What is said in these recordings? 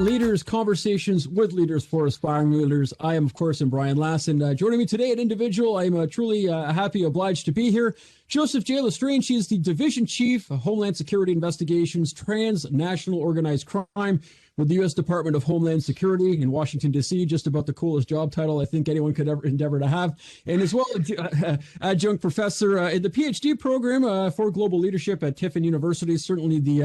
Leaders, conversations with leaders for aspiring leaders. I am, of course, Brian Lassen. Joining me today, an individual I'm truly happy, obliged to be here. Joseph J. Lestrange. He is the Division Chief of Homeland Security Investigations, Transnational Organized Crime with the U.S. Department of Homeland Security in Washington, D.C. Just about the coolest job title I think anyone could ever endeavor to have. And as well, adjunct professor in the PhD program for global leadership at Tiffin University. Certainly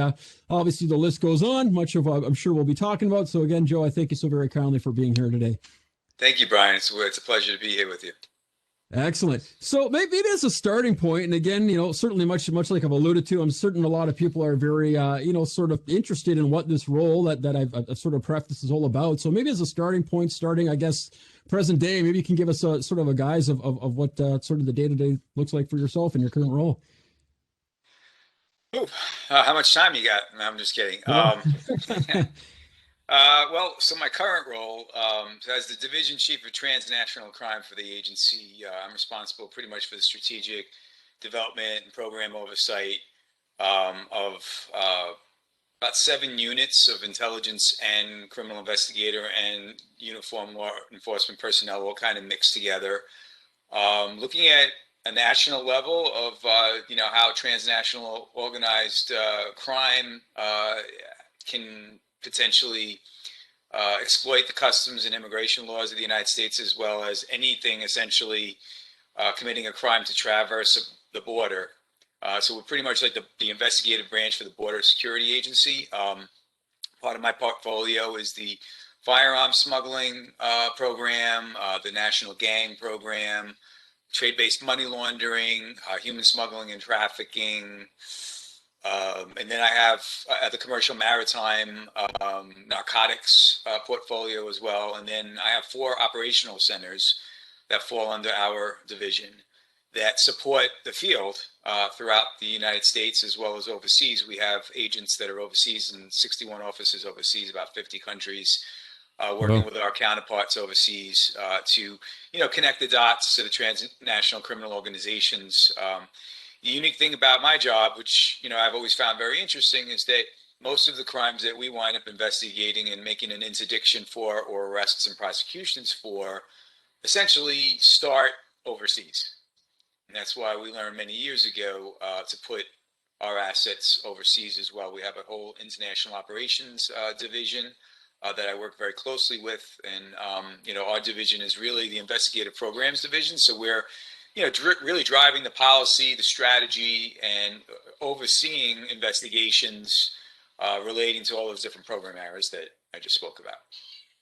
obviously the list goes on. Much of I'm sure we'll be talking about. So again, Joe, I thank you so very kindly for being here today. Thank you, Brian. It's a pleasure to be here with you. Excellent. So maybe it is a starting point. And again, certainly much like I've alluded to, I'm certain a lot of people are very, sort of interested in what this role that I've sort of prefaced is all about. So maybe as a starting point, I guess, present day, maybe you can give us a sort of a guise of what sort of the day-to-day looks like for yourself in your current role. How much time you got? No, I'm just kidding. So my current role, as the Division Chief of Transnational Crime for the agency, I'm responsible pretty much for the strategic development and program oversight of about 7 units of intelligence and criminal investigator and uniform law enforcement personnel, all kind of mixed together. Looking at a national level of, how transnational organized crime can potentially exploit the customs and immigration laws of the United States, as well as anything essentially committing a crime to traverse the border. So we're pretty much like the investigative branch for the Border Security Agency. Part of my portfolio is the firearms smuggling program, the national gang program, trade-based money laundering, human smuggling and trafficking. And then I have the commercial maritime narcotics portfolio as well. And then I have 4 operational centers that fall under our division that support the field throughout the United States as well as overseas. We have agents that are overseas in 61 offices overseas, about 50 countries, working with our counterparts overseas to, connect the dots to the transnational criminal organizations. The unique thing about my job, which, I've always found very interesting, is that most of the crimes that we wind up investigating and making an interdiction for or arrests and prosecutions for essentially start overseas. And that's why we learned many years ago to put our assets overseas as well. We have a whole international operations division that I work very closely with. And, our division is really the investigative programs division. So we're really driving the policy, the strategy, and overseeing investigations relating to all those different program areas that I just spoke about.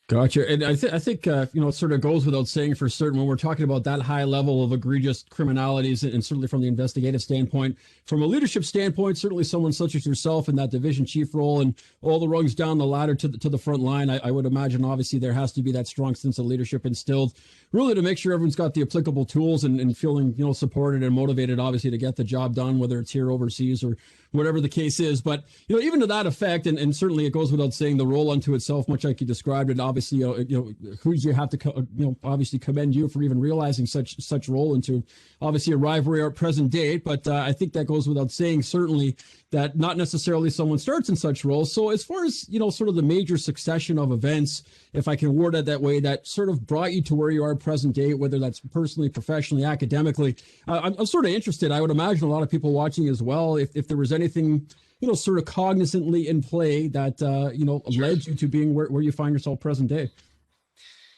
Gotcha. And I think it sort of goes without saying for certain when we're talking about that high level of egregious criminalities, and certainly from the investigative standpoint, from a leadership standpoint, certainly someone such as yourself in that division chief role and all the rungs down the ladder to the front line, I would imagine obviously there has to be that strong sense of leadership instilled, really to make sure everyone's got the applicable tools and feeling supported and motivated, obviously, to get the job done, whether it's here overseas or whatever the case is. But even to that effect, and certainly it goes without saying, the role unto itself, much like you described it, obviously, who do you have to obviously commend you for even realizing such role into obviously a rivalry at present date. But I think that goes without saying, certainly, that not necessarily someone starts in such roles. So as far as sort of the major succession of events, if I can word it that way, that sort of brought you to where you are present day, whether that's personally, professionally, academically, I'm sort of interested. I would imagine a lot of people watching as well, if there was anything sort of cognizantly in play that Sure. led you to being where you find yourself present day.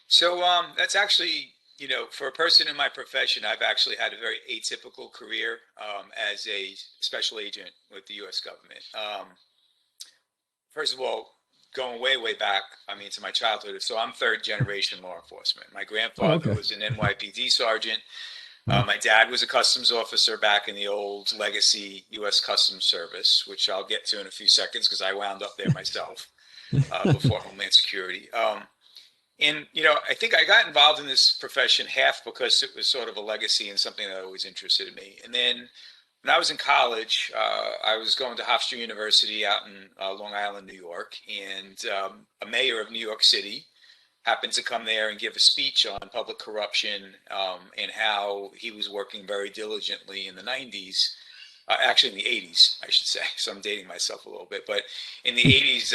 So that's actually, for a person in my profession, I've actually had a very atypical career as a special agent with the U.S. government. First of all, going way back, to my childhood. So I'm 3rd generation law enforcement. My grandfather was an NYPD sergeant. My dad was a customs officer back in the old legacy U.S. Customs Service, which I'll get to in a few seconds because I wound up there myself before Homeland Security. I think I got involved in this profession half because it was sort of a legacy and something that always interested me. And then when I was in college, I was going to Hofstra University out in Long Island, New York, and a mayor of New York City happened to come there and give a speech on public corruption and how he was working very diligently in the 90s actually in the 80s, I should say. So I'm dating myself a little bit, but in the 80s,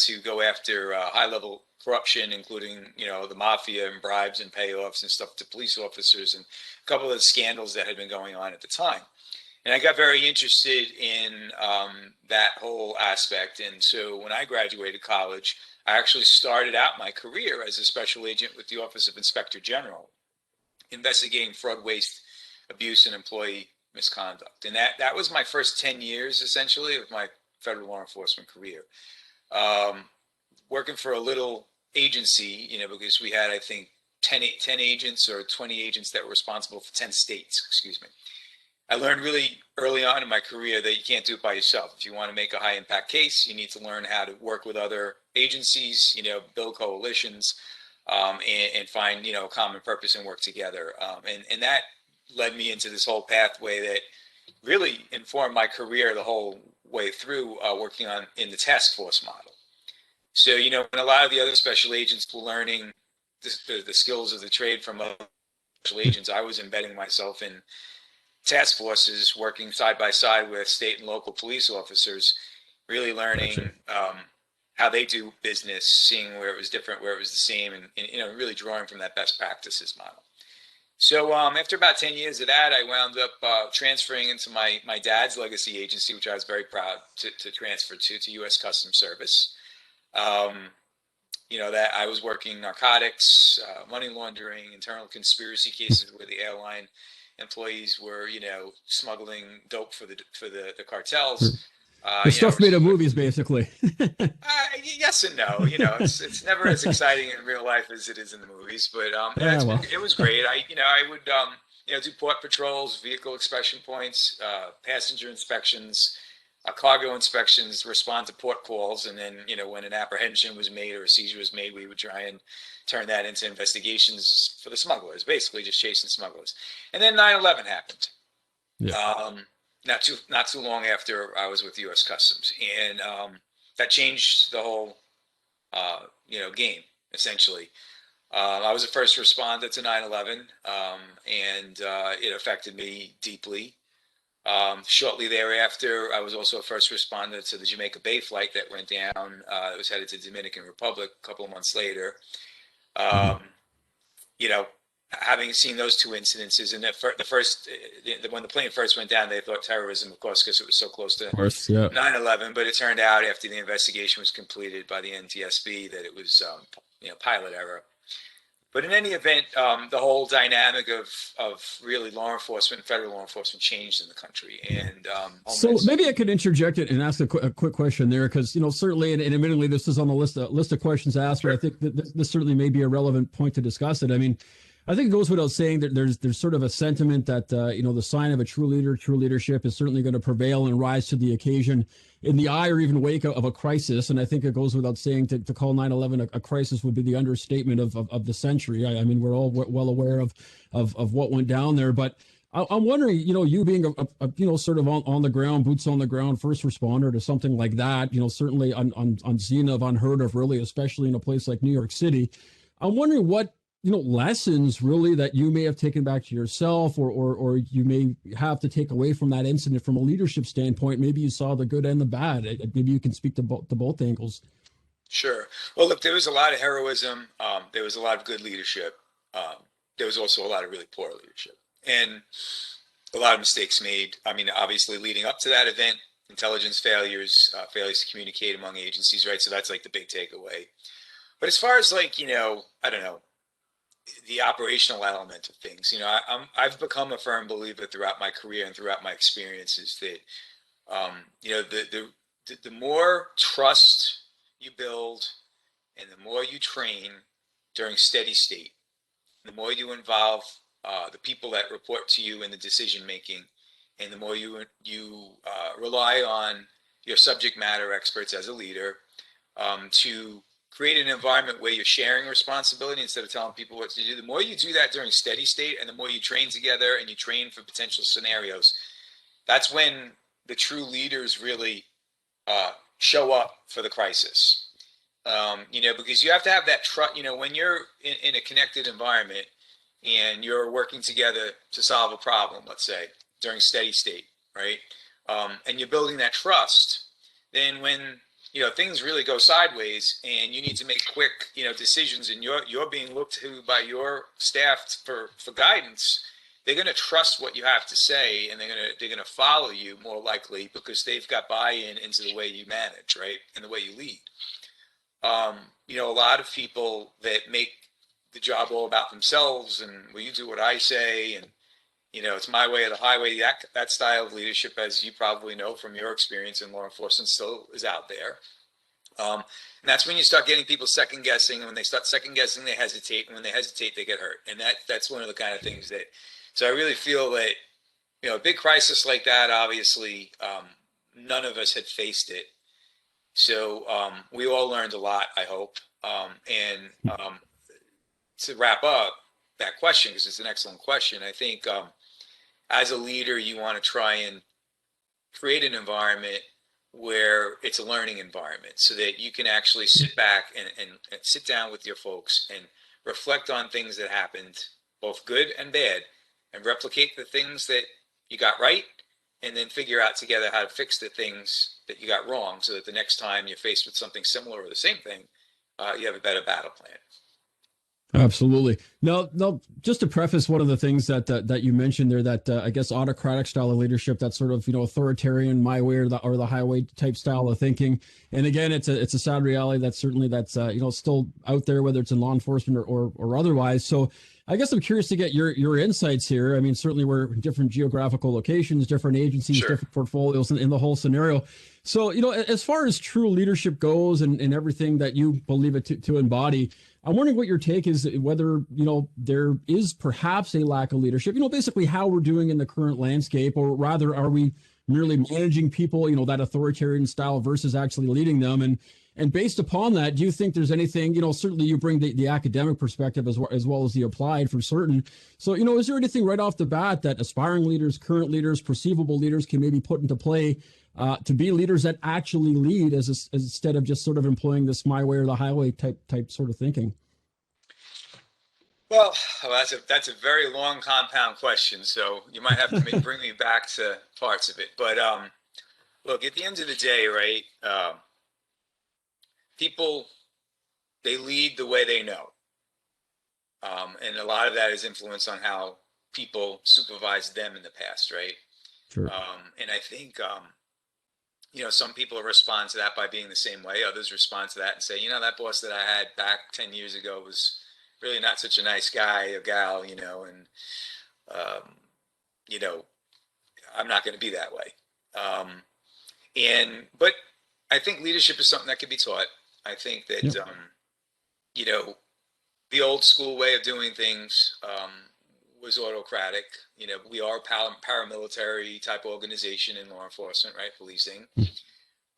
to go after high-level corruption, including, the mafia and bribes and payoffs and stuff to police officers, and a couple of the scandals that had been going on at the time. And I got very interested in that whole aspect. And so when I graduated college, I actually started out my career as a special agent with the Office of Inspector General, investigating fraud, waste, abuse, and employee misconduct. And that was my first 10 years, essentially, of my federal law enforcement career. Working for a little agency, because we had, I think, 10 agents or 20 agents that were responsible for 10 states, excuse me. I learned really early on in my career that you can't do it by yourself. If you want to make a high impact case, you need to learn how to work with other agencies, build coalitions, and find, a common purpose and work together. And that led me into this whole pathway that really informed my career the whole way through, working in the task force model. So, when a lot of the other special agents were learning the skills of the trade from other special agents, I was embedding myself in task forces, working side by side with state and local police officers, really learning how they do business, seeing where it was different, where it was the same, and really drawing from that best practices model. So after about 10 years of that, I wound up transferring into my dad's legacy agency, which I was very proud to transfer to U.S. Customs Service. That I was working narcotics, money laundering, internal conspiracy cases where the airline employees were, smuggling dope for the cartels. The stuff made of movies, basically. Yes and no. It's never as exciting in real life as it is in the movies. But it was great. I would do port patrols, vehicle inspection points, passenger inspections, cargo inspections, respond to port calls, and then when an apprehension was made or a seizure was made, we would try and turn that into investigations for the smugglers, basically just chasing smugglers. And then 9/11 happened. Yeah. Not too long after I was with U.S. Customs, and that changed the whole game essentially. I was a first responder to 9/11, and it affected me deeply. Shortly thereafter, I was also a first responder to the Jamaica Bay flight that went down. It was headed to the Dominican Republic a couple of months later. Having seen those two incidences, and when the plane first went down, they thought terrorism, of course, because it was so close to 9/11. But it turned out after the investigation was completed by the NTSB that it was pilot error. But in any event, the whole dynamic of really law enforcement, federal law enforcement, changed in the country. And so maybe I could interject it and ask a quick question there, because certainly, and admittedly, this is on the list of questions asked. Sure. But I think that this certainly may be a relevant point to discuss it. I mean, I think it goes without saying that there's sort of a sentiment that the sign of a true leader, true leadership, is certainly going to prevail and rise to the occasion in the eye or even wake of a crisis. And I think it goes without saying to call 9/11 a crisis would be the understatement of the century. I mean, we're all well aware of what went down there. But I'm wondering, you being a sort of on the ground, boots on the ground, first responder to something like that, certainly unseen of, unheard of, really, especially in a place like New York City. I'm wondering what lessons really that you may have taken back to yourself, or you may have to take away from that incident from a leadership standpoint. Maybe you saw the good and the bad. Maybe you can speak to both angles. Sure. Well, look, there was a lot of heroism. There was a lot of good leadership. There was also a lot of really poor leadership and a lot of mistakes made. I mean, obviously leading up to that event, intelligence failures, failures to communicate among agencies, right? So that's like the big takeaway. But as far as I don't know, the operational element of things, I've become a firm believer throughout my career and throughout my experiences that, the more trust you build and the more you train during steady state, the more you involve the people that report to you in the decision making, and the more you rely on your subject matter experts as a leader to create an environment where you're sharing responsibility instead of telling people what to do. The more you do that during steady state, and the more you train together and you train for potential scenarios, that's when the true leaders really show up for the crisis. Because you have to have that trust. When you're in a connected environment and you're working together to solve a problem, let's say during steady state, right? and you're building that trust, then when things really go sideways and you need to make quick decisions, and you're being looked to by your staff for guidance, they're going to trust what you have to say, and they're gonna follow you more likely because they've got buy-in into the way you manage, right, and the way you lead. A lot of people that make the job all about themselves and, well, you do what I say, and it's my way or the highway. That style of leadership, as you probably know from your experience in law enforcement, still is out there. And that's when you start getting people second guessing. And when they start second guessing, they hesitate. And when they hesitate, they get hurt. And that's one of the kind of things that. So I really feel that a big crisis like that, obviously, none of us had faced it. So we all learned a lot, I hope. To wrap up that question, because it's an excellent question, I think as a leader, you want to try and create an environment where it's a learning environment so that you can actually sit back and sit down with your folks and reflect on things that happened, both good and bad, and replicate the things that you got right, and then figure out together how to fix the things that you got wrong so that the next time you're faced with something similar or the same thing, you have a better battle plan. Absolutely. Now, just to preface one of the things that you mentioned there, that I guess autocratic style of leadership, that sort of authoritarian, my way or the highway type style of thinking. And again, it's a sad reality that's still out there, whether it's in law enforcement or otherwise. So I guess I'm curious to get your insights here. I mean, certainly we're in different geographical locations, different agencies, Sure. different portfolios in the whole scenario. So, as far as true leadership goes and everything that you believe it to embody, I'm wondering what your take is, whether, there is perhaps a lack of leadership, basically how we're doing in the current landscape, or rather, are we merely managing people, that authoritarian style versus actually leading them? And based upon that, do you think there's anything, certainly you bring the academic perspective as well as the applied for certain. So, is there anything right off the bat that aspiring leaders, current leaders, perceivable leaders can maybe put into play to be leaders that actually lead as instead of just sort of employing this my way or the highway type sort of thinking? Well, that's a very long compound question, so you might have to bring me back to parts of it. But look, at the end of the day, right? People, they lead the way they know, and a lot of that is influenced on how people supervised them in the past, right? Sure. And I think some people respond to that by being the same way. Others respond to that and say, that boss that I had back 10 years ago was really not such a nice guy or gal, and I'm not going to be that way. But I think leadership is something that can be taught. I think that, the old school way of doing things was autocratic. We are a paramilitary type organization in law enforcement, right? Policing.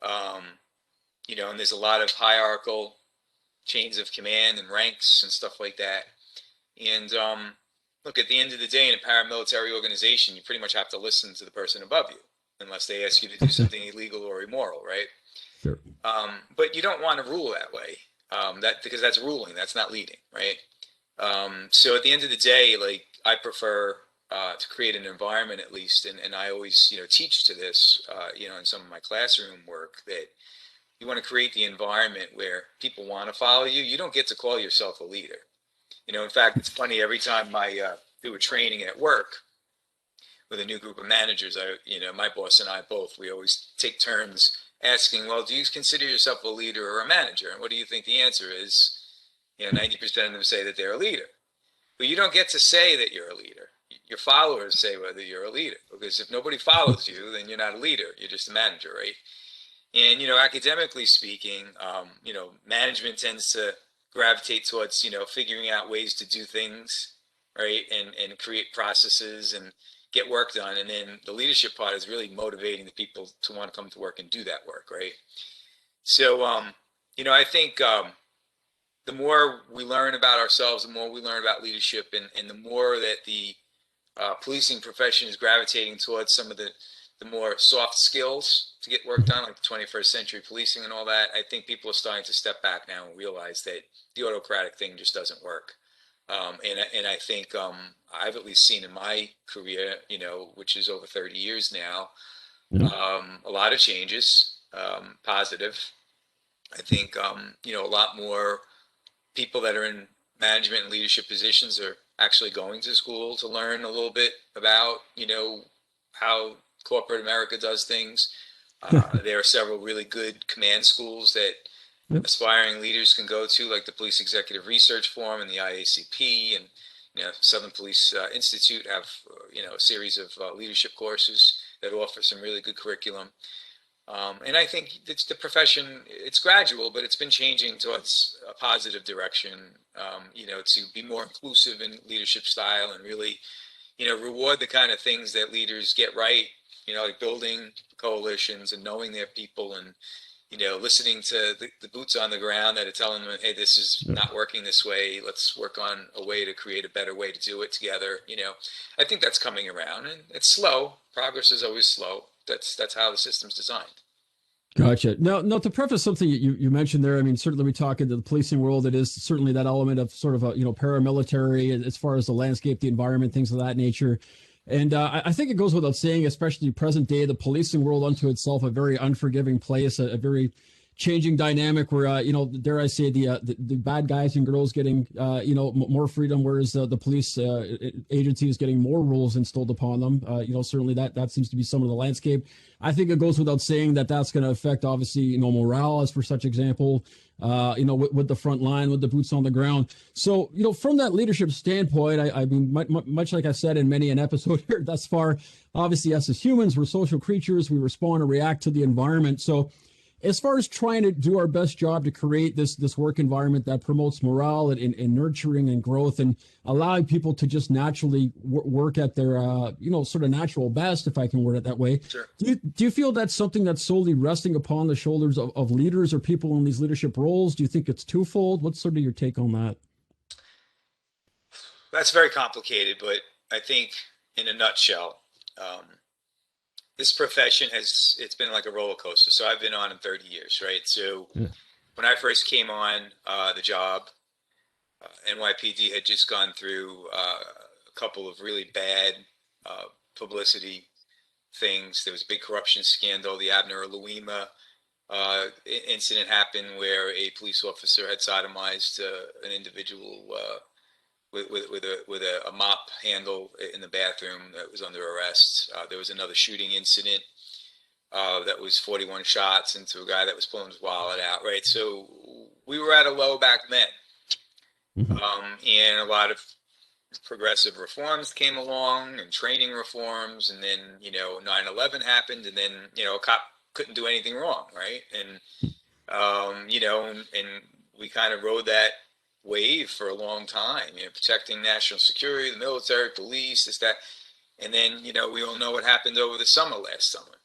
And there's a lot of hierarchical chains of command and ranks and stuff like that. And look, at the end of the day, in a paramilitary organization, you pretty much have to listen to the person above you, unless they ask you to do something illegal or immoral, right? Sure. But you don't want to rule that way, because that's ruling, that's not leading, right? So at the end of the day, like, I prefer to create an environment, at least, and I always teach to this in some of my classroom work, that you want to create the environment where people want to follow you. You don't get to call yourself a leader. In fact, it's funny, every time I do a training at work with a new group of managers, my boss and I both, we always take turns asking, well, do you consider yourself a leader or a manager? And what do you think the answer is? 90% of them say that they're a leader. But you don't get to say that you're a leader. Your followers say whether you're a leader, because if nobody follows you, then you're not a leader. You're just a manager, right? And, academically speaking, management tends to gravitate towards, figuring out ways to do things, right? And create processes and get work done. And then the leadership part is really motivating the people to want to come to work and do that work, right? So, I think the more we learn about ourselves, the more we learn about leadership, and the more that the policing profession is gravitating towards some of the more soft skills to get work done, like the 21st century policing and all that, I think people are starting to step back now and realize that the autocratic thing just doesn't work. And I think I've at least seen in my career, which is over 30 years now, Yeah. A lot of changes, positive. I think, a lot more people that are in management and leadership positions are actually going to school to learn a little bit about, how corporate America does things. There are several really good command schools that Yep. aspiring leaders can go to, like the Police Executive Research Forum and the IACP, and Southern Police Institute have a series of leadership courses that offer some really good curriculum. And I think it's the profession, it's gradual, but it's been changing towards a positive direction, to be more inclusive in leadership style and really, reward the kind of things that leaders get right, like building coalitions and knowing their people and, listening to the boots on the ground that are telling them, hey, this is Yeah. not working this way. Let's work on a way to create a better way to do it together. I think that's coming around, and it's slow. Progress is always slow. That's how the system's designed. Gotcha. Now, to preface something you mentioned there, I mean, certainly we talk into the policing world, it is certainly that element of sort of a, paramilitary as far as the landscape, the environment, things of that nature. And I think it goes without saying, especially present day, the policing world unto itself, a very unforgiving place, a very changing dynamic where, dare I say, the bad guys and girls getting, more freedom, whereas the police agency is getting more rules installed upon them. Certainly that seems to be some of the landscape. I think it goes without saying that that's going to affect, obviously, morale, as for such example, with the front line, with the boots on the ground. So, from that leadership standpoint, I mean, much like I said in many an episode here thus far, obviously, us as humans, we're social creatures. We respond and react to the environment. So, as far as trying to do our best job to create this work environment that promotes morale and nurturing and growth and allowing people to just naturally work at their sort of natural best, if I can word it that way. Sure. Do you feel that's something that's solely resting upon the shoulders of leaders or people in these leadership roles? Do you think it's twofold? What's sort of your take on that? That's very complicated, but I think in a nutshell, this profession it's been like a roller coaster. So I've been on in 30 years, right? So Yeah. when I first came on the job, NYPD had just gone through a couple of really bad publicity things. There was a big corruption scandal. The Abner Louima incident happened where a police officer had sodomized an individual with a mop handle in the bathroom that was under arrest. There was another shooting incident that was 41 shots into a guy that was pulling his wallet out. Right, so we were at a low back then, Mhm. and a lot of progressive reforms came along and training reforms, and then 9/11 happened, and then a cop couldn't do anything wrong, right? And and we kind of rode that wave for a long time, protecting national security, the military, police, this, that. And then, we all know what happened over the summer last summer.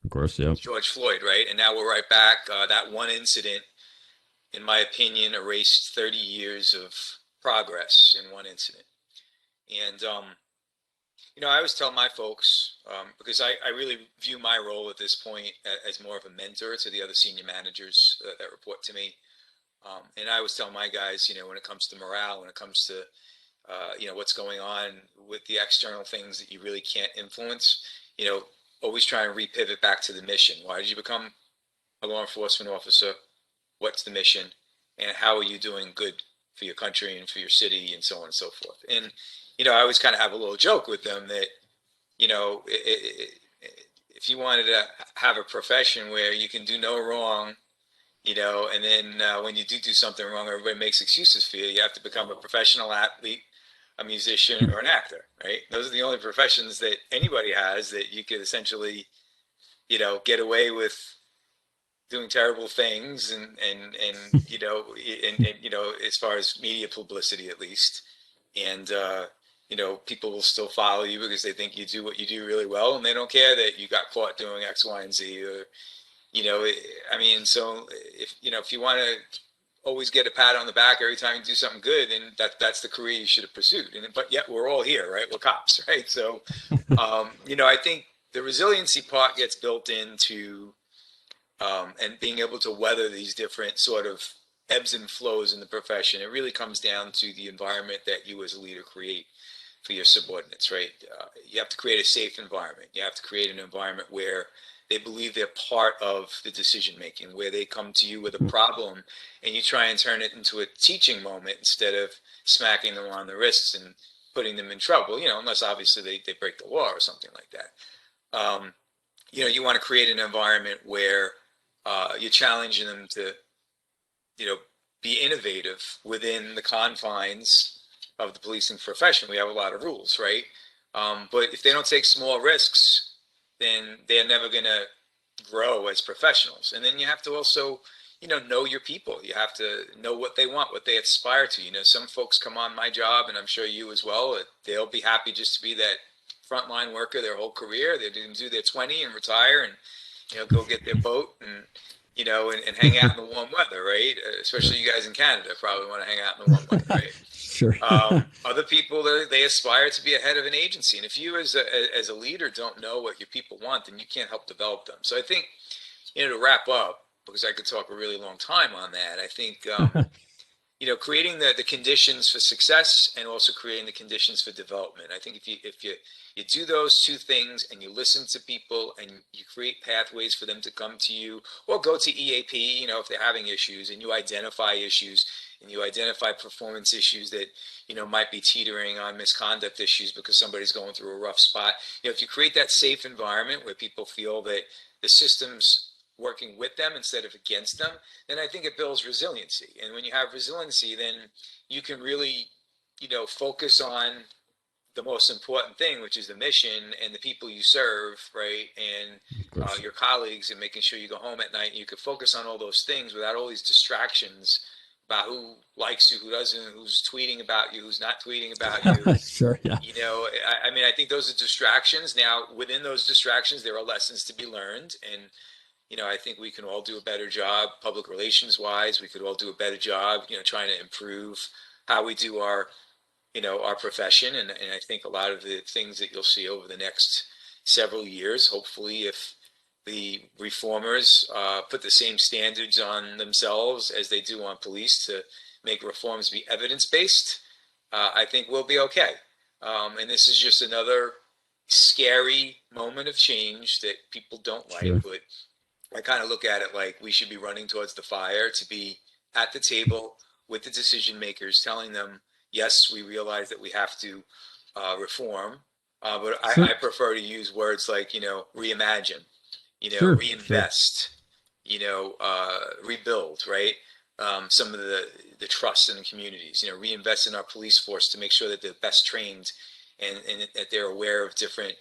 Of course, yeah. George Floyd, right? And now we're right back. That one incident, in my opinion, erased 30 years of progress in one incident. And, I always tell my folks, because I really view my role at this point as more of a mentor to the other senior managers that report to me. And I always tell my guys, when it comes to morale, when it comes to, what's going on with the external things that you really can't influence, always try and repivot back to the mission. Why did you become a law enforcement officer? What's the mission? And how are you doing good for your country and for your city and so on and so forth? And, I always kind of have a little joke with them that, if you wanted to have a profession where you can do no wrong, and then when you do something wrong, everybody makes excuses for you. You have to become a professional athlete, a musician, or an actor, right? Those are the only professions that anybody has that you could essentially, get away with doing terrible things, and as far as media publicity, at least, and people will still follow you because they think you do what you do really well, and they don't care that you got caught doing X, Y, and Z, or I mean, so if you want to always get a pat on the back every time you do something good, then that's the career you should have pursued. But yet we're all here, right? We're cops, right? So, I think the resiliency part gets built into, and being able to weather these different sort of ebbs and flows in the profession. It really comes down to the environment that you as a leader create. for your subordinates, right? You have to create a safe environment. You have to create an environment where they believe they're part of the decision making, where they come to you with a problem and you try and turn it into a teaching moment instead of smacking them on the wrists and putting them in trouble, unless obviously they break the law or something like that. You want to create an environment where you're challenging them to, you know, be innovative within the confines of the policing profession. We have a lot of rules, right? But if they don't take small risks, then they're never going to grow as professionals. And then you have to also, know your people. You have to know what they want, what they aspire to. Some folks come on my job, and I'm sure you as well, they'll be happy just to be that frontline worker their whole career. They do their 20 and retire and, go get their boat and, and hang out in the warm weather, right? Especially you guys in Canada probably want to hang out in the warm weather, right? Sure. Other people, they aspire to be a head of an agency. And if you as a leader don't know what your people want, then you can't help develop them. So I think, to wrap up, because I could talk a really long time on that, I think, creating the conditions for success and also creating the conditions for development. I think if you do those two things and you listen to people and you create pathways for them to come to you or go to EAP, if they're having issues, and you identify issues and you identify performance issues that, might be teetering on misconduct issues because somebody's going through a rough spot. If you create that safe environment where people feel that the system's working with them instead of against them, then I think it builds resiliency. And when you have resiliency, then you can really, focus on the most important thing, which is the mission and the people you serve, right? And your colleagues, and making sure you go home at night and you can focus on all those things without all these distractions about who likes you, who doesn't, who's tweeting about you, who's not tweeting about you. Sure, yeah. I think those are distractions. Now, within those distractions, there are lessons to be learned. And, I think we can all do a better job public relations wise. We could all do a better job, trying to improve how we do our profession. And I think a lot of the things that you'll see over the next several years, hopefully, if the reformers put the same standards on themselves as they do on police to make reforms be evidence-based, I think we'll be okay. And this is just another scary moment of change that people don't like, Sure. but I kind of look at it like we should be running towards the fire to be at the table with the decision makers, telling them, yes, we realize that we have to reform, but Sure. I prefer to use words like, reimagine, Sure. Sure. reinvest, rebuild, right? Some of the trust in the communities, reinvest in our police force to make sure that they're best trained and that they're aware of different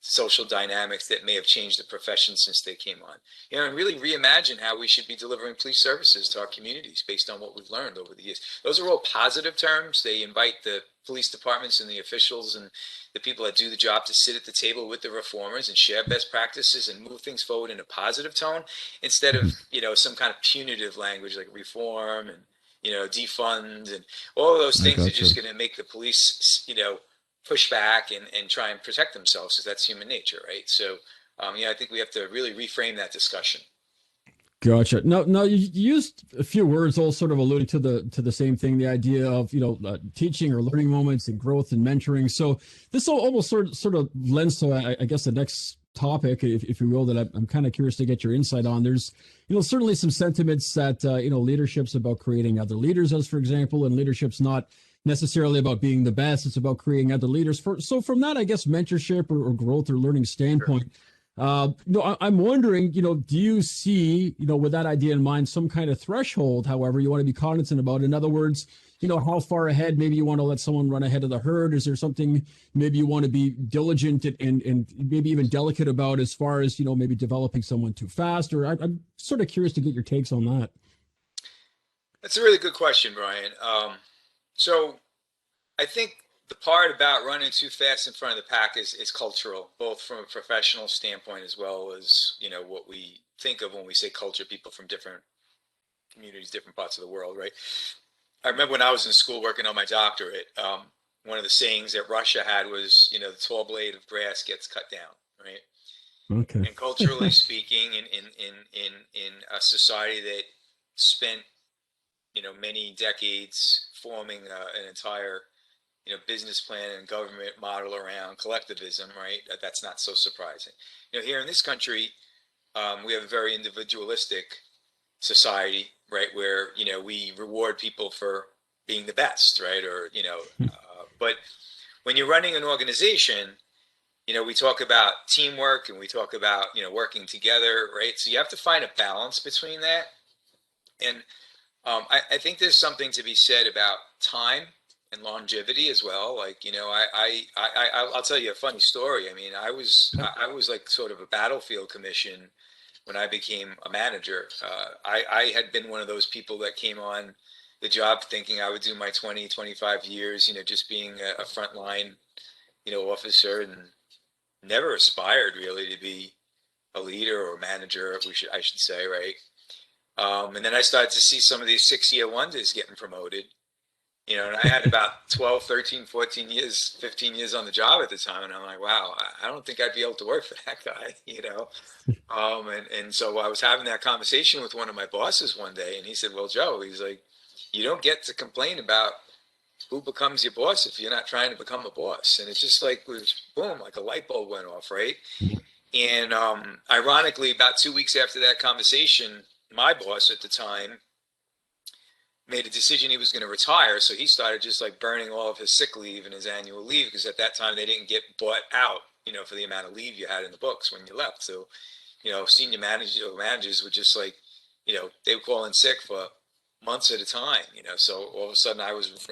social dynamics that may have changed the profession since they came on. And really reimagine how we should be delivering police services to our communities based on what we've learned over the years. Those are all positive terms. They invite the police departments and the officials and the people that do the job to sit at the table with the reformers and share best practices and move things forward in a positive tone instead of, some kind of punitive language like reform and, defund, and all of those I things are gotcha. just going to make the police, push back and try and protect themselves, because that's human nature, right? So, I think we have to really reframe that discussion. Gotcha. No, you used a few words, all sort of alluding to the same thing, the idea of teaching or learning moments and growth and mentoring. So this almost sort of lends to I guess the next topic, if you will, that I'm kind of curious to get your insight on. There's certainly some sentiments that leadership's about creating other leaders, as for example, and leadership's not necessarily about being the best. It's about creating other leaders. So from that, I guess mentorship or growth or learning Sure. standpoint. I'm wondering, do you see, with that idea in mind, some kind of threshold, however, you want to be cognizant about? In other words, how far ahead, maybe you want to let someone run ahead of the herd? Is there something maybe you want to be diligent and maybe even delicate about as far as, maybe developing someone too fast? Or I'm sort of curious to get your takes on that. That's a really good question, Brian. So I think the part about running too fast in front of the pack is cultural, both from a professional standpoint as well as, what we think of when we say culture, people from different communities, different parts of the world, right? I remember when I was in school working on my doctorate, one of the sayings that Russia had was, the tall blade of grass gets cut down, right? Okay. And culturally speaking, in a society that spent, many decades forming an entire business plan and government model around collectivism, right? That's not so surprising. Here in this country, we have a very individualistic society, right? Where, we reward people for being the best, right? Or, but when you're running an organization, we talk about teamwork and we talk about, working together, right? So you have to find a balance between that. And I think there's something to be said about time and longevity as well. Like, I'll tell you a funny story. I mean, I was like sort of a battlefield commission when I became a manager. I had been one of those people that came on the job thinking I would do my 20, 25 years, just being a frontline, officer, and never aspired really to be a leader or a manager, I should say, right? And then I started to see some of these 6-year wonders getting promoted, and I had about 12, 13, 14 years, 15 years on the job at the time. And I'm like, wow, I don't think I'd be able to work for that guy. And so I was having that conversation with one of my bosses one day, and he said, well, Joe, he's like, you don't get to complain about who becomes your boss if you're not trying to become a boss. And it's just like, was boom, like a light bulb went off, right? And ironically, about 2 weeks after that conversation, my boss at the time made a decision he was going to retire. So he started just like burning all of his sick leave and his annual leave, because at that time they didn't get bought out, for the amount of leave you had in the books when you left. So, senior managers would just like, they would call in sick for months at a time, so all of a sudden I was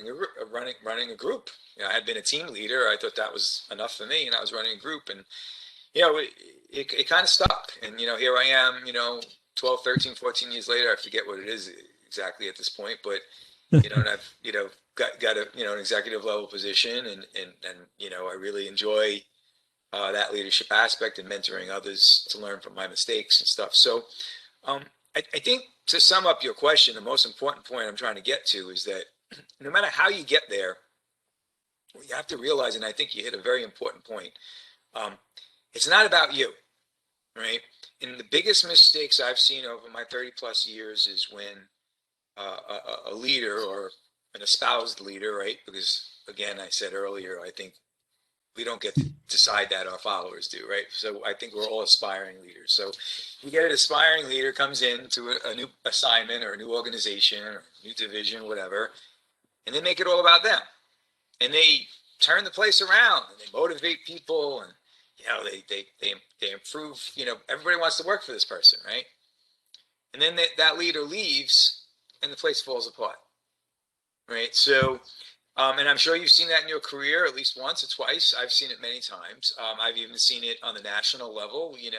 running a group. I had been a team leader. I thought that was enough for me, and I was running a group, and, it kind of stuck. And, here I am, 12, 13, 14 years later. I forget what it is exactly at this point, but, and I've, got a, an executive level position, and, I really enjoy that leadership aspect and mentoring others to learn from my mistakes and stuff. So, I think to sum up your question, the most important point I'm trying to get to is that no matter how you get there, you have to realize, and I think you hit a very important point, it's not about you, right? And the biggest mistakes I've seen over my 30 plus years is when a leader or an espoused leader, right? Because again, I said earlier, I think we don't get to decide that, our followers do, right? So I think we're all aspiring leaders. So you get an aspiring leader comes into a new assignment or a new organization or a new division, whatever, and they make it all about them. And they turn the place around, and they motivate people, and they improve. Everybody wants to work for this person, right? And then that leader leaves, and the place falls apart, right? So, and I'm sure you've seen that in your career at least once or twice. I've seen it many times. I've even seen it on the national level, when you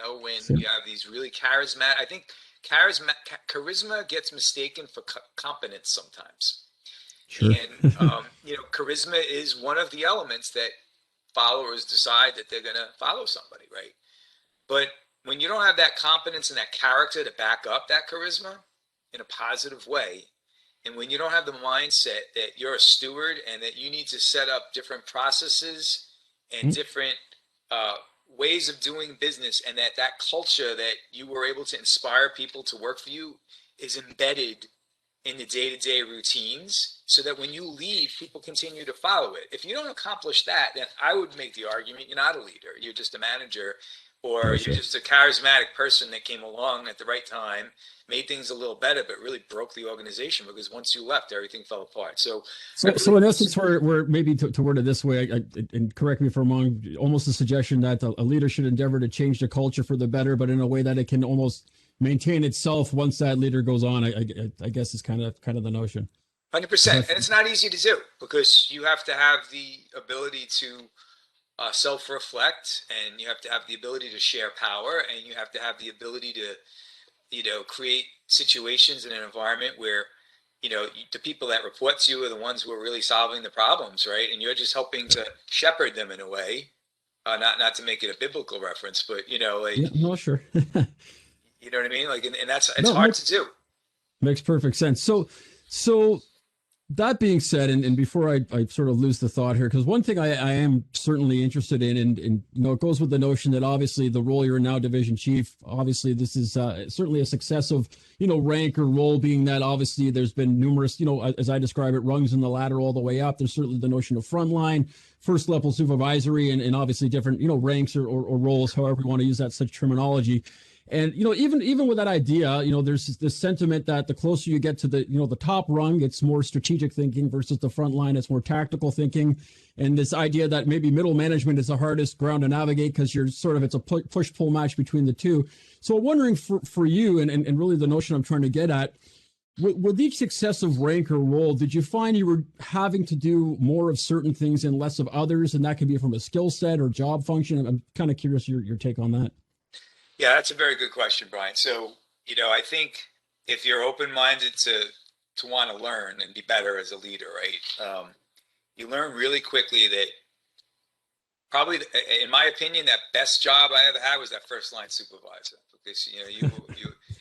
have these really charismatic, I think charisma gets mistaken for competence sometimes. Sure. And, charisma is one of the elements that followers decide that they're going to follow somebody, right? But when you don't have that competence and that character to back up that charisma in a positive way, and when you don't have the mindset that you're a steward and that you need to set up different processes and different ways of doing business, and that culture that you were able to inspire people to work for you is embedded in the day-to-day routines, so that when you leave, people continue to follow it. If you don't accomplish that, then I would make the argument you're not a leader. You're just a manager, or you're just a charismatic person that came along at the right time, made things a little better, but really broke the organization, because once you left, everything fell apart. So in essence, we're maybe to word it this way, and correct me if I'm wrong, almost a suggestion that a leader should endeavor to change the culture for the better, but in a way that it can almost maintain itself once that leader goes on. I guess is kind of the notion. 100%, and it's not easy to do, because you have to have the ability to self-reflect, and you have to have the ability to share power, and you have to have the ability to, create situations in an environment where, the people that report to you are the ones who are really solving the problems, right? And you're just helping to shepherd them in a way, not to make it a biblical reference, but, no, sure. You know what I mean? Like, and it's hard to do. Makes perfect sense. So That being said, and before I sort of lose the thought here, because one thing I am certainly interested in, and it goes with the notion that obviously the role you're now division chief, obviously this is certainly a successive, rank or role, being that obviously there's been numerous, as I describe it, rungs in the ladder all the way up. There's certainly the notion of frontline, first level supervisory, and obviously different, ranks or roles, however you want to use that such terminology. And even with that idea, there's this sentiment that the closer you get to the top rung, it's more strategic thinking versus the front line, it's more tactical thinking. And this idea that maybe middle management is the hardest ground to navigate because it's a push pull match between the two. So I'm wondering for you, and really the notion I'm trying to get at, with each successive rank or role, did you find you were having to do more of certain things and less of others? And that could be from a skill set or job function. I'm kind of curious your take on that. Yeah, that's a very good question, Brian. So, I think if you're open-minded to want to learn and be better as a leader, right? You learn really quickly that probably, in my opinion, that best job I ever had was that first line supervisor, because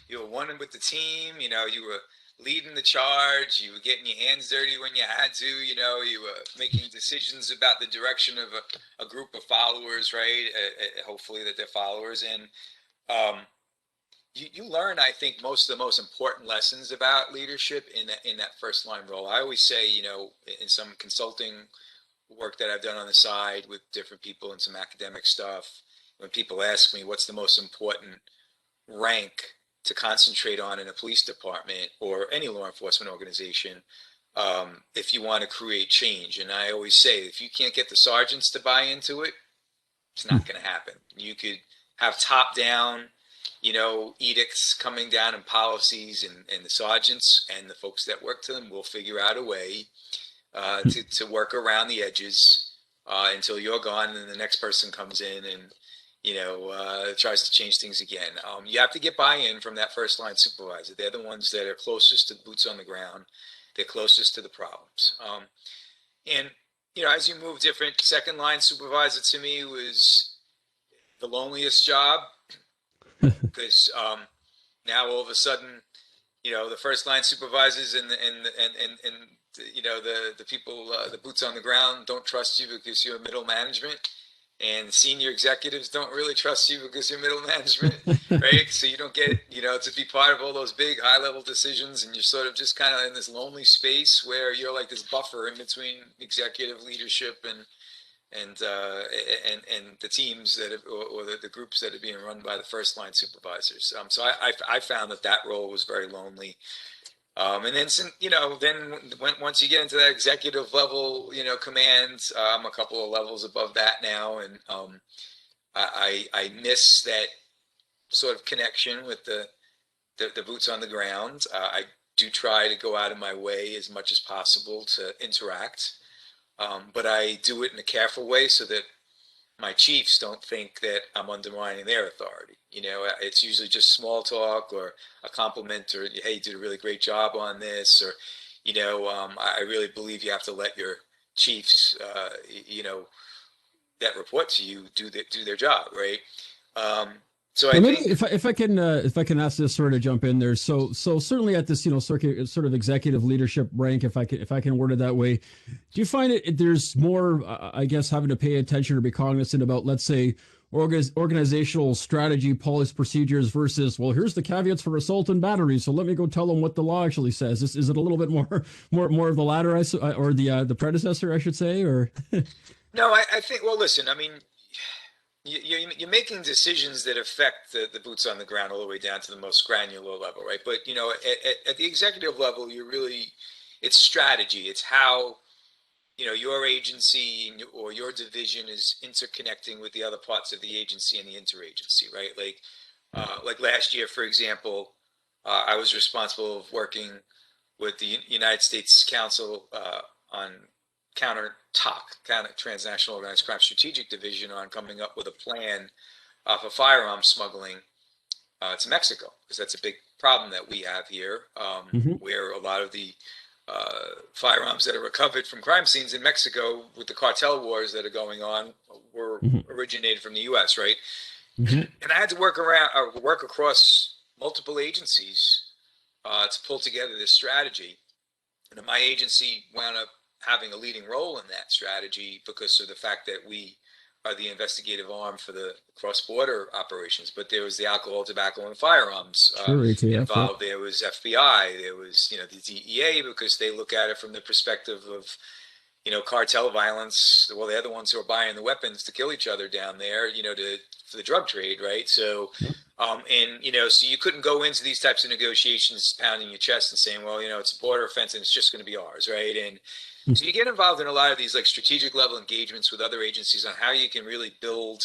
you were one with the team. You were leading the charge. You were getting your hands dirty when you had to. You were making decisions about the direction of a group of followers, right? Hopefully that they're followers. And um, you learn, I think, most of the most important lessons about leadership in that first line role. I always say, in some consulting work that I've done on the side with different people and some academic stuff, when people ask me what's the most important rank to concentrate on in a police department or any law enforcement organization, if you want to create change. And I always say, if you can't get the sergeants to buy into it, it's not going to happen. You could have top down, edicts coming down and policies, and the sergeants and the folks that work to them will figure out a way to work around the edges until you're gone, and then the next person comes in and tries to change things again. You have to get buy-in from that first line supervisor. They're the ones that are closest to the boots on the ground. They're closest to the problems. And as you move different, second line supervisor to me was the loneliest job, because now all of a sudden, the first line supervisors and the people, the boots on the ground, don't trust you because you're middle management, and senior executives don't really trust you because you're middle management, right? So you don't get to be part of all those big high level decisions, and you're sort of just kind of in this lonely space where you're like this buffer in between executive leadership and the teams that have, or the groups that are being run by the first line supervisors. So I found that role was very lonely. And then, once you get into that executive level, commands, I'm a couple of levels above that now. And I miss that sort of connection with the boots on the ground. I do try to go out of my way as much as possible to interact. But I do it in a careful way so that my chiefs don't think that I'm undermining their authority. It's usually just small talk or a compliment, or, hey, you did a really great job on this, or, I really believe you have to let your chiefs, that report to you do their job, right? So I Maybe think, if I can ask this, sort of jump in there. So certainly at this sort of executive leadership rank, if I can word it that way, do you find there's more, I guess, having to pay attention or be cognizant about, let's say, organizational strategy, policy, procedures versus, well, here's the caveats for assault and battery, so let me go tell them what the law actually says. Is it a little bit more of the latter, or the predecessor, I should say, or? no, I think, well, listen, I mean, you're making decisions that affect the boots on the ground all the way down to the most granular level, right? But at the executive level, it's strategy. It's how your agency or your division is interconnecting with the other parts of the agency and the interagency, right? Like last year, for example, I was responsible of working with the United States Council on Transnational Organized Crime Strategic Division, on coming up with a plan for firearm smuggling to Mexico, because that's a big problem that we have here, where a lot of the firearms that are recovered from crime scenes in Mexico with the cartel wars that are going on were originated from the U.S., right? And I had to work across multiple agencies to pull together this strategy. And my agency wound up having a leading role in that strategy because of the fact that we are the investigative arm for the cross-border operations. But there was the alcohol, tobacco, and firearms Sure, ATF. Yeah. involved. There was FBI. There was, the DEA, because they look at it from the perspective of, cartel violence. Well, they're the ones who are buying the weapons to kill each other down there, for the drug trade, right? So, so you couldn't go into these types of negotiations pounding your chest and saying, well, it's a border offense and it's just going to be ours, right? And so you get involved in a lot of these like strategic level engagements with other agencies on how you can really build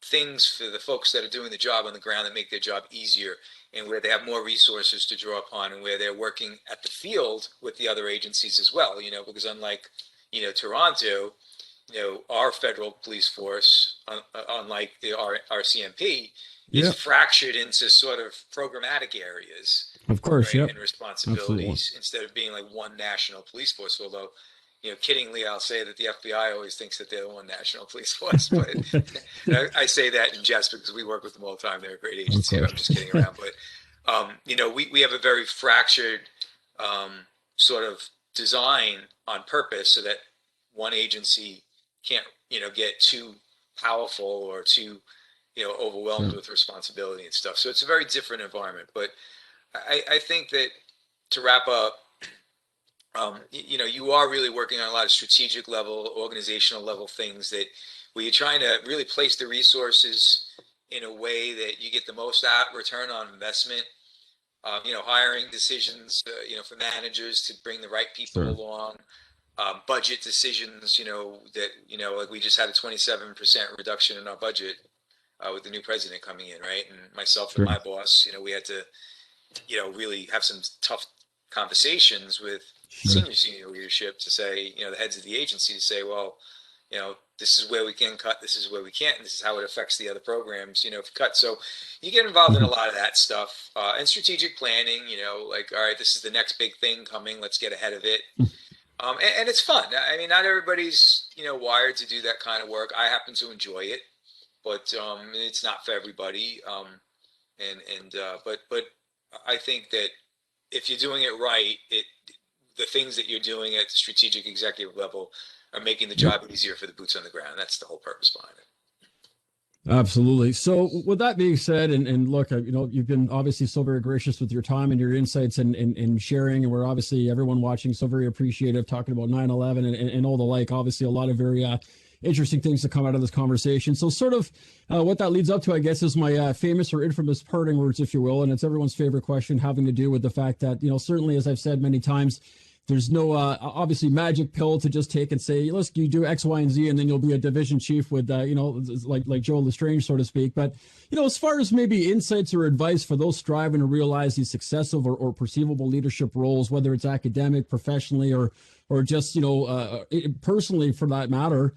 things for the folks that are doing the job on the ground that make their job easier, and where they have more resources to draw upon, and where they're working at the field with the other agencies as well, because unlike, Toronto, our federal police force, unlike our CMP, is fractured into sort of programmatic areas, of course, right, and responsibilities. Absolutely. Instead of being like one national police force. Although, kiddingly, I'll say that the FBI always thinks that they're the one national police force, but I say that in jest because we work with them all the time. They're a great agency. I'm just kidding around, but we have a very fractured sort of design on purpose so that one agency can't get too powerful or too overwhelmed with responsibility and stuff. So it's a very different environment. But I think that, to wrap up, you are really working on a lot of strategic level, organizational level things that where you're trying to really place the resources in a way that you get the most return on investment. Hiring decisions, for managers to bring the right people along. Budget decisions, that, like we just had a 27% reduction in our budget with the new president coming in, right? And myself and my boss, we had to, really have some tough conversations with senior leadership to say, the heads of the agency to say, well, this is where we can cut, this is where we can't, and this is how it affects the other programs, if you cut. So you get involved in a lot of that stuff, and strategic planning, like, all right, this is the next big thing coming, let's get ahead of it. And it's fun. I mean, not everybody's, wired to do that kind of work. I happen to enjoy it, but it's not for everybody. But I think that if you're doing it right, the things that you're doing at the strategic executive level are making the job easier for the boots on the ground. That's the whole purpose behind it. Absolutely. So with that being said, and look, you've been obviously so very gracious with your time and your insights and sharing, and we're obviously, everyone watching, so very appreciative, talking about 9/11 and all the like. Obviously a lot of very interesting things to come out of this conversation. So sort of what that leads up to, I guess, is my famous or infamous parting words, if you will. And it's everyone's favorite question, having to do with the fact that, certainly, as I've said many times, there's no obviously magic pill to just take and say, listen, you do X, Y, and Z, and then you'll be a division chief with, like Joe Lestrange, so to speak. But, as far as maybe insights or advice for those striving to realize these successive or perceivable leadership roles, whether it's academic, professionally, or just, personally for that matter,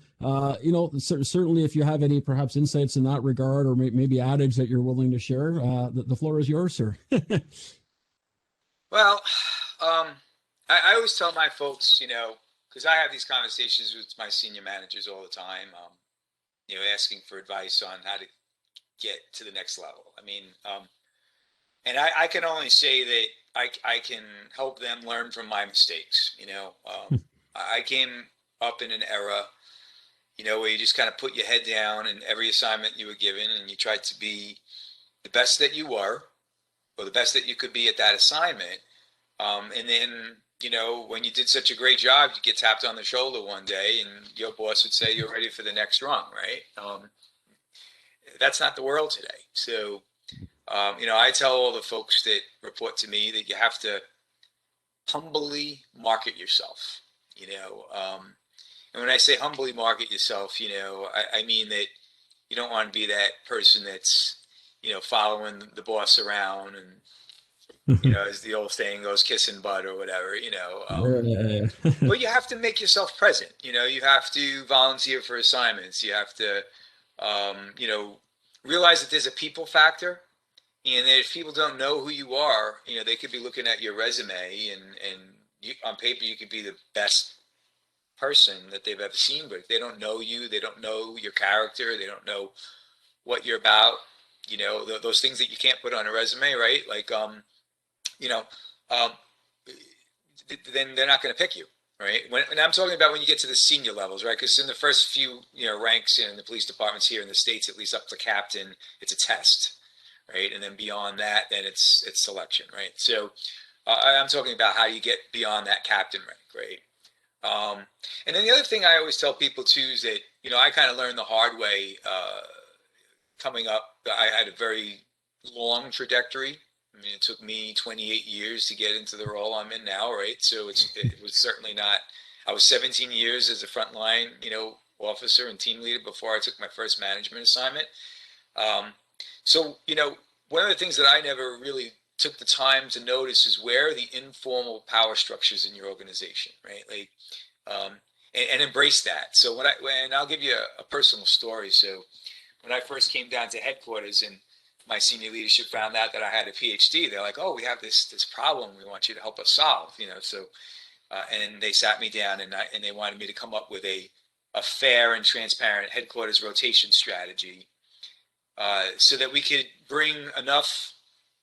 certainly if you have any perhaps insights in that regard, or maybe adage that you're willing to share, the floor is yours, sir. Well, I always tell my folks, because I have these conversations with my senior managers all the time, asking for advice on how to get to the next level. I mean, and I can only say that I can help them learn from my mistakes. I came up in an era, where you just kind of put your head down and every assignment you were given, and you tried to be the best that you were, or the best that you could be at that assignment. And then, when you did such a great job, you get tapped on the shoulder one day and your boss would say, you're ready for the next rung, right? That's not the world today. So, I tell all the folks that report to me that you have to humbly market yourself, and when I say humbly market yourself, I mean that you don't want to be that person that's, following the boss around and, as the old saying goes, kissing butt or whatever, but you have to make yourself present. You have to volunteer for assignments. You have to, realize that there's a people factor, and that if people don't know who you are, they could be looking at your resume and you, on paper, you could be the best person that they've ever seen, but if they don't know you, they don't know your character, they don't know what you're about, those things that you can't put on a resume, right? Like, then they're not going to pick you, right? And I'm talking about when you get to the senior levels, right? Because in the first few, ranks in the police departments here in the States, at least up to captain, it's a test, right? And then beyond that, then it's selection, right? So I'm talking about how you get beyond that captain rank, right? And then the other thing I always tell people too is that, I kind of learned the hard way coming up. I had a very long trajectory. I mean, it took me 28 years to get into the role I'm in now, right? So it was certainly not. I was 17 years as a frontline, officer and team leader before I took my first management assignment. So, one of the things that I never really took the time to notice is where are the informal power structures in your organization, right? Like, and embrace that. So when I'll give you a personal story. So when I first came down to headquarters and my senior leadership found out that I had a PhD, they're like, "Oh, we have this problem we want you to help us solve." So and they sat me down and they wanted me to come up with a fair and transparent headquarters rotation strategy so that we could bring enough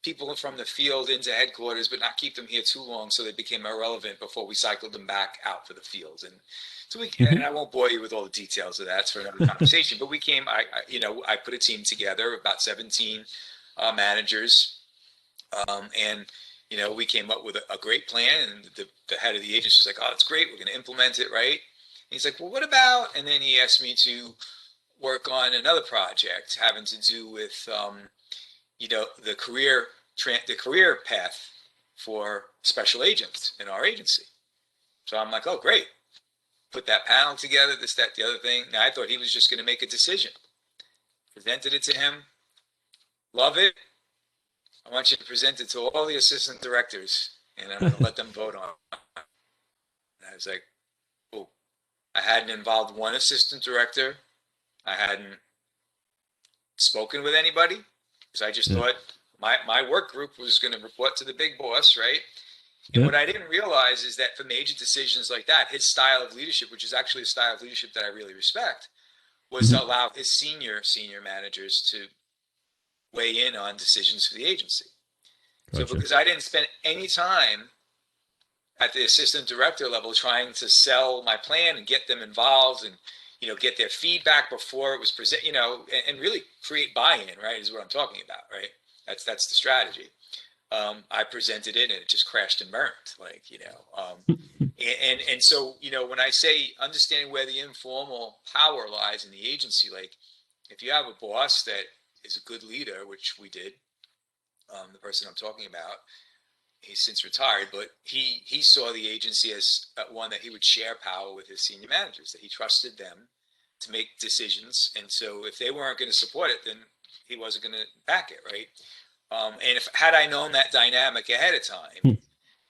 people from the field into headquarters, but not keep them here too long so they became irrelevant before we cycled them back out for the field. And so and I won't bore you with all the details of that. It's for another conversation. But I put a team together, about 17 managers, and we came up with a great plan. And the head of the agency was like, "Oh, that's great. We're going to implement it, right?" And he's like, "Well, what about?" And then he asked me to work on another project having to do with the career path for special agents in our agency. So I'm like, "Oh, great." Put that panel together, this, that, the other thing. Now I thought he was just going to make a decision. Presented it to him. Love it. I want you to present it to all the assistant directors, and I'm going to let them vote on it. And I was like, "Oh." I hadn't involved one assistant director. I hadn't spoken with anybody because I just thought my work group was going to report to the big boss, right? And what I didn't realize is that for major decisions like that, his style of leadership, which is actually a style of leadership that I really respect, was to allow his senior managers to weigh in on decisions for the agency. Gotcha. So because I didn't spend any time at the assistant director level trying to sell my plan and get them involved and get their feedback before it was present, and really create buy-in, right, is what I'm talking about, right? That's the strategy. I presented it and it just crashed and burned, and so, when I say understanding where the informal power lies in the agency, like if you have a boss that is a good leader, which we did, the person I'm talking about, he's since retired, but he saw the agency as one that he would share power with his senior managers, that he trusted them to make decisions. And so if they weren't going to support it, then he wasn't going to back it, right? And had I known that dynamic ahead of time,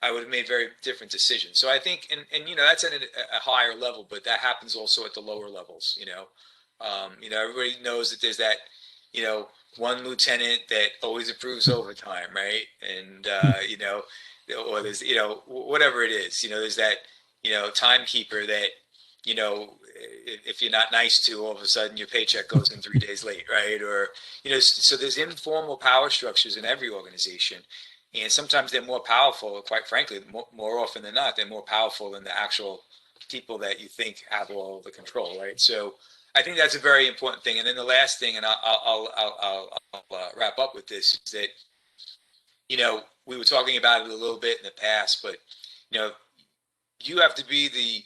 I would have made very different decisions. So I think, and that's at a higher level, but that happens also at the lower levels. Everybody knows that there's that, one lieutenant that always approves overtime, right? And or there's whatever it is, there's that timekeeper that if you're not nice to, all of a sudden your paycheck goes in 3 days late, right? Or so there's informal power structures in every organization, and sometimes they're more powerful. Quite frankly, more often than not, they're more powerful than the actual people that you think have all the control, right? So I think that's a very important thing. And then the last thing, and I'll wrap up with this, is that we were talking about it a little bit in the past, but you have to be the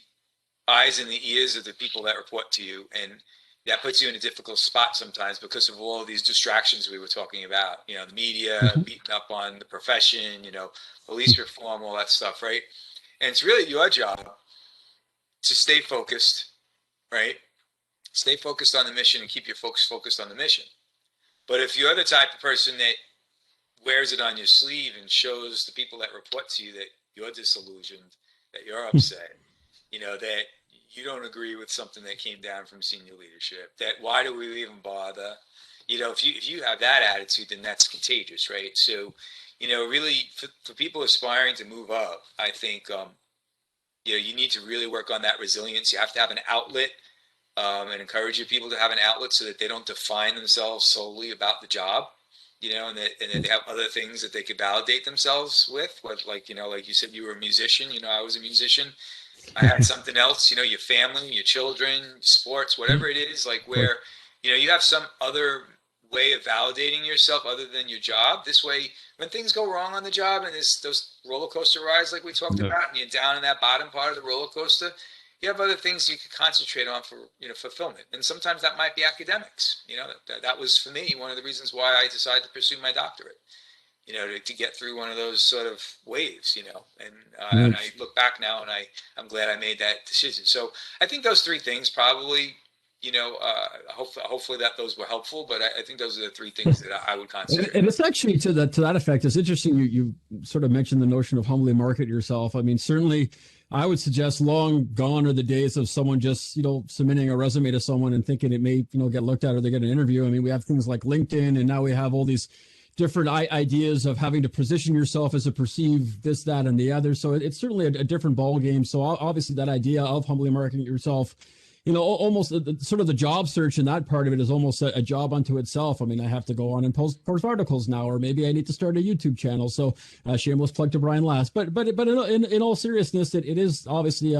eyes and the ears of the people that report to you, and that puts you in a difficult spot sometimes because of all of these distractions we were talking about. The media beating up on the profession, police reform, all that stuff, right? And it's really your job to stay focused, right? Stay focused on the mission and keep your folks focused on the mission. But if you're the type of person that wears it on your sleeve and shows the people that report to you that you're disillusioned, that you're upset, that you don't agree with something that came down from senior leadership, that why do we even bother? If you have that attitude, then that's contagious, right? So, really for people aspiring to move up, I think, you need to really work on that resilience. You have to have an outlet. And encourage your people to have an outlet so that they don't define themselves solely about the job. and that they have other things that they could validate themselves with. What, like, like you said, you were a musician. I was a musician. I had something else. Your family, your children, sports, whatever it is, like where you have some other way of validating yourself other than your job. This way, when things go wrong on the job and there's those roller coaster rides like we talked about, and you're down in that bottom part of the roller coaster, you have other things you can concentrate on for fulfillment. And sometimes that might be academics. That was for me one of the reasons why I decided to pursue my doctorate. To get through one of those sort of waves. And I look back now and I'm glad I made that decision. So I think those three things probably, hopefully that those were helpful, but I think those are the three things that I would consider. And it's actually to that effect. It's interesting. You sort of mentioned the notion of humbly market yourself. I mean, certainly I would suggest long gone are the days of someone just, submitting a resume to someone and thinking it may, get looked at or they get an interview. I mean, we have things like LinkedIn, and now we have all these different ideas of having to position yourself as a perceived this, that, and the other. So it's certainly a different ball game. So obviously that idea of humbly marketing yourself, almost sort of the job search and that part of it is almost a job unto itself. I mean, I have to go on and post articles now, or maybe I need to start a YouTube channel. So shameless plug to Brian Last. But in all seriousness, it is obviously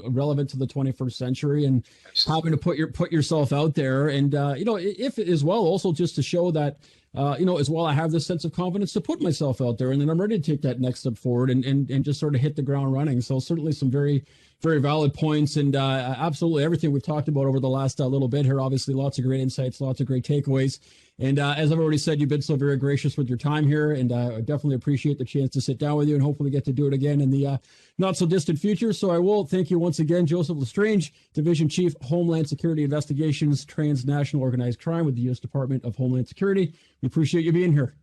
relevant to the 21st century, and having to put yourself out there, and if as well also just to show that. As well, I have this sense of confidence to put myself out there, and then I'm ready to take that next step forward and just sort of hit the ground running. So certainly some very, very valid points, and absolutely everything we've talked about over the last little bit here. Obviously, lots of great insights, lots of great takeaways. And as I've already said, you've been so very gracious with your time here, and I definitely appreciate the chance to sit down with you and hopefully get to do it again in the not so distant future. So I will thank you once again, Joseph Lestrange, Division Chief, Homeland Security Investigations, Transnational Organized Crime with the U.S. Department of Homeland Security. We appreciate you being here.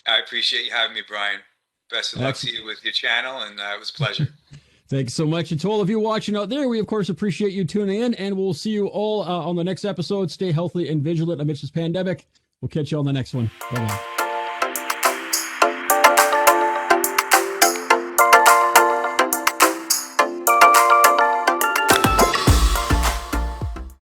I appreciate you having me, Brian. Best of luck to you with your channel, and it was a pleasure. Thanks so much. And to all of you watching out there, we, of course, appreciate you tuning in, and we'll see you all on the next episode. Stay healthy and vigilant amidst this pandemic. We'll catch you on the next one. Bye-bye.